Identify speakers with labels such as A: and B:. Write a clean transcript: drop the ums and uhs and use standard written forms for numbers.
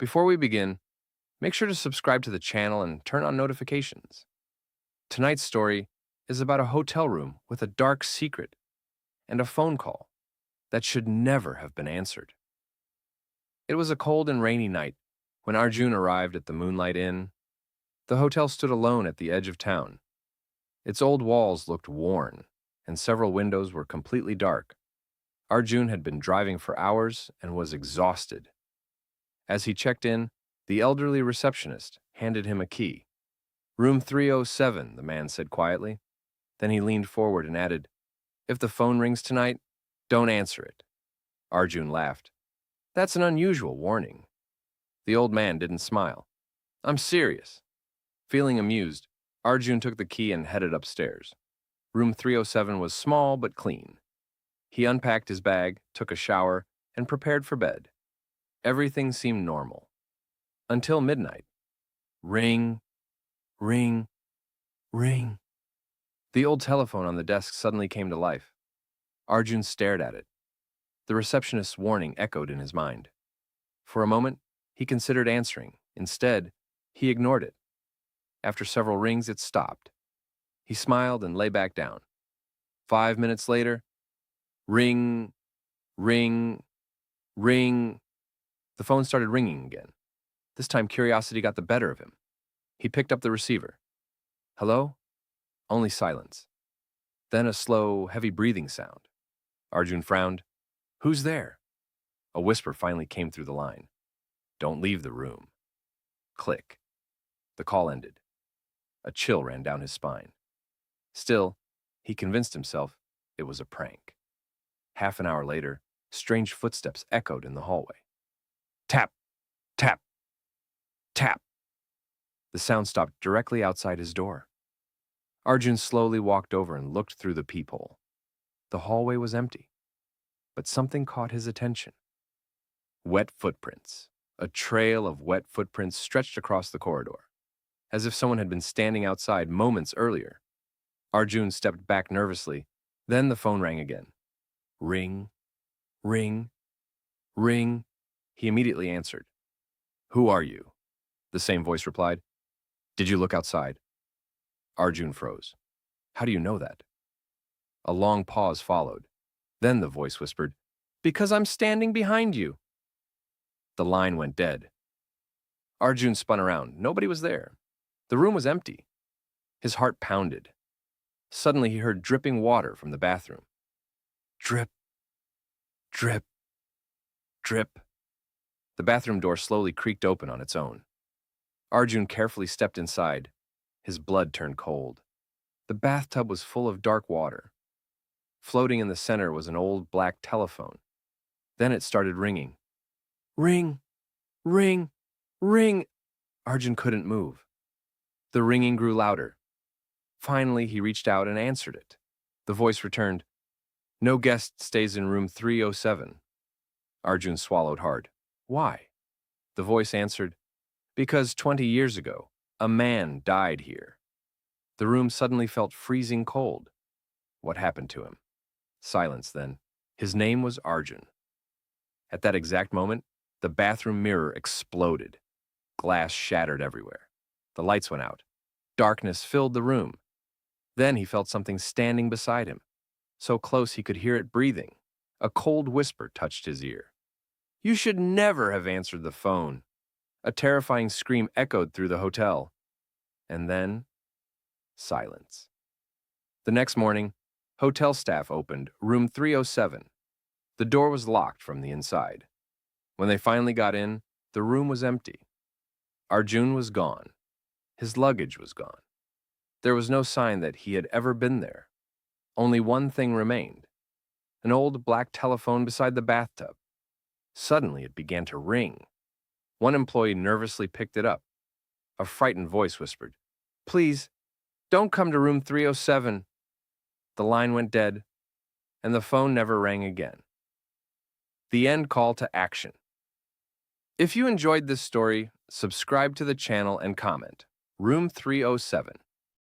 A: Before we begin, make sure to subscribe to the channel and turn on notifications. Tonight's story is about a hotel room with a dark secret and a phone call that should never have been answered. It was a cold and rainy night when Arjun arrived at the Moonlight Inn. The hotel stood alone at the edge of town. Its old walls looked worn, and several windows were completely dark. Arjun had been driving for hours and was exhausted. As he checked in, the elderly receptionist handed him a key. "Room 307, the man said quietly. Then he leaned forward and added, "If the phone rings tonight, don't answer it." Arjun laughed. "That's an unusual warning." The old man didn't smile. "I'm serious." Feeling amused, Arjun took the key and headed upstairs. Room 307 was small but clean. He unpacked his bag, took a shower, and prepared for bed. Everything seemed normal. Until midnight. Ring, ring, ring. The old telephone on the desk suddenly came to life. Arjun stared at it. The receptionist's warning echoed in his mind. For a moment, he considered answering. Instead, he ignored it. After several rings, it stopped. He smiled and lay back down. 5 minutes later, ring, ring, ring. The phone started ringing again. This time, curiosity got the better of him. He picked up the receiver. "Hello?" Only silence. Then a slow, heavy breathing sound. Arjun frowned. "Who's there?" A whisper finally came through the line. "Don't leave the room." Click. The call ended. A chill ran down his spine. Still, he convinced himself it was a prank. Half an hour later, strange footsteps echoed in the hallway. Tap, tap, tap. The sound stopped directly outside his door. Arjun slowly walked over and looked through the peephole. The hallway was empty, but something caught his attention. Wet footprints. A trail of wet footprints stretched across the corridor, as if someone had been standing outside moments earlier. Arjun stepped back nervously. Then the phone rang again. Ring, ring, ring. He immediately answered. "Who are you?" The same voice replied. "Did you look outside?" Arjun froze. "How do you know that?" A long pause followed. Then the voice whispered, "Because I'm standing behind you." The line went dead. Arjun spun around. Nobody was there. The room was empty. His heart pounded. Suddenly he heard dripping water from the bathroom. Drip, drip, drip. The bathroom door slowly creaked open on its own. Arjun carefully stepped inside. His blood turned cold. The bathtub was full of dark water. Floating in the center was an old black telephone. Then it started ringing. Ring, ring, ring. Arjun couldn't move. The ringing grew louder. Finally, he reached out and answered it. The voice returned, "No guest stays in room 307. Arjun swallowed hard. "Why?" The voice answered, "Because 20 years ago, a man died here." The room suddenly felt freezing cold. What happened to him? Silence then. His name was Arjun. At that exact moment, the bathroom mirror exploded. Glass shattered everywhere. The lights went out. Darkness filled the room. Then he felt something standing beside him, so close he could hear it breathing. A cold whisper touched his ear. "You should never have answered the phone." A terrifying scream echoed through the hotel. And then, silence. The next morning, hotel staff opened room 307. The door was locked from the inside. When they finally got in, the room was empty. Arjun was gone. His luggage was gone. There was no sign that he had ever been there. Only one thing remained: an old black telephone beside the bathtub. Suddenly, it began to ring. One employee nervously picked it up. A frightened voice whispered, "Please, don't come to room 307. The line went dead, and the phone never rang again. The end call to action. If you enjoyed this story, subscribe to the channel and comment. Room 307.